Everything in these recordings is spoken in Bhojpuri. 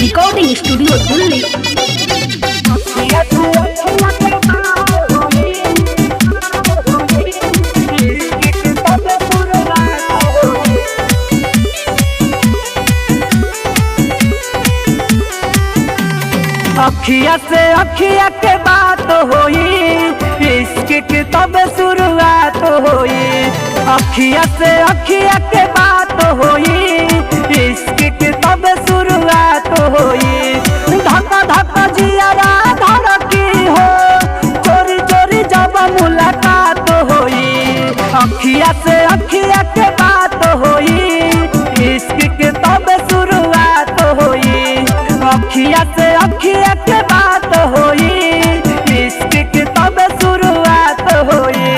Recording studio Delhi. अखिया से अखिया के बात होई, इश्क की तब शुरुआत होई। अखिया से अखिया के बात होई, इश्क की तब शुरुआत होई। धक्का धक्का जियारा धड़की हो, चोरी चोरी जब मुलाकात होई। अखिया से अखिया के बात होई, इश्क की तब शुरुआत होई। अखिया से अखिया के बात होई, इश्क की तब शुरुआत होई।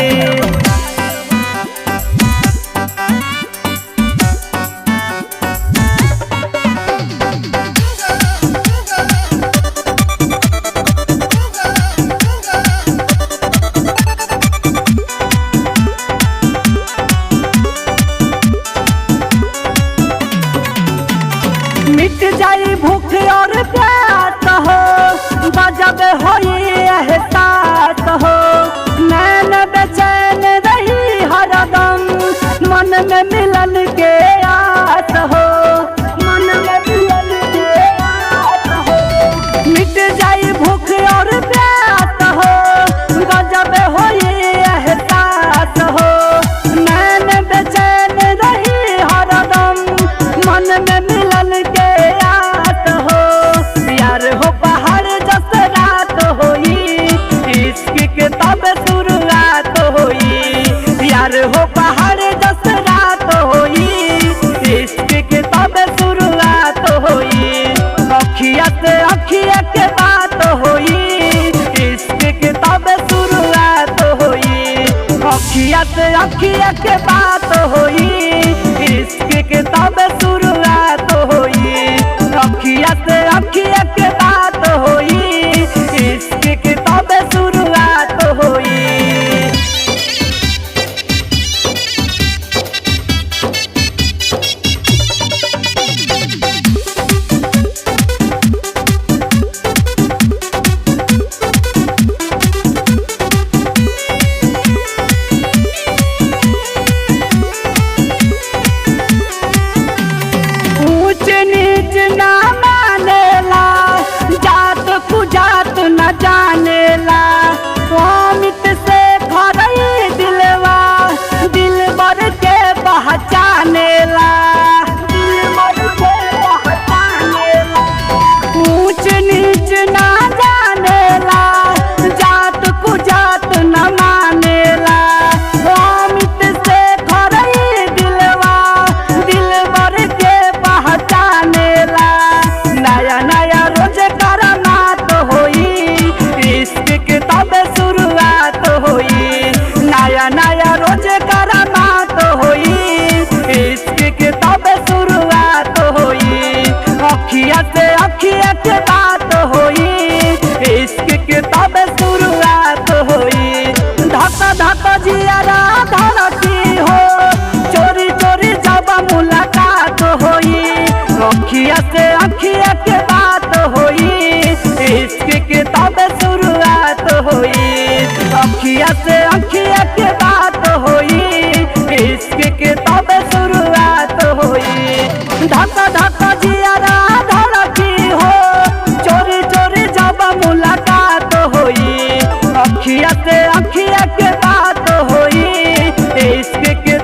मिट जाई भूख और प्यास हो, गजब होई एहसास हो। नैन बेचैन रही हरदम, मन में मिलन के आस हो। मन में मिलन के आस हो। मिट जाई भूख और प्यास हो, गजब होई एहसास हो। नैन बेचैन रही हरदम, मन में मिलन के आस हो। प्यार हो पहाड़ जस रात होई, इश्क के तब शुरुआत होई। प्यार हो पहाड़ जस रात होई, इश्क के तब शुरुआत होई। अखिया से अखिया के बात होई, इश्क के तब शुरुआत होई। अखिया से अखिया के बात होई, इश्क के तब शुरुआत होई। अखिया से अखिया के बात होई, इश्क के तब शुरुआत होई। ऊंच नीच ना मानेला, जात कुजात न जानेला। अमित से खरई दिलवा, दिलबर के पहचानेला। दिलबर के पहचानेला। ऊंच नीच ना जानेला, जात कुजात न मानेला। अमित से खरई दिलवा, दिलबर के पहचानेला। नया नया रोज करामात होई, इश्क के तब शुरुआत होई। नया नया रोज करामात होई, इश्क के तब शुरुआत होई। अखिया से अखिया के बात होई, इश्क के तब शुरुआत होई। धक्का धक्का जियारा धड़की हो, चोरी चोरी जब मुलाकात होई। अखिया से अखिया के बात होई, इश्क के तब शुरुआत होई। अखिया से अखिया के बात होई, इश्क के तब शुरुआत होई। धक्का धक्का जियारा धड़की हो, चोरी चोरी जब मुलाकात होई। अखिया से अखिया के बात होई, इश्क के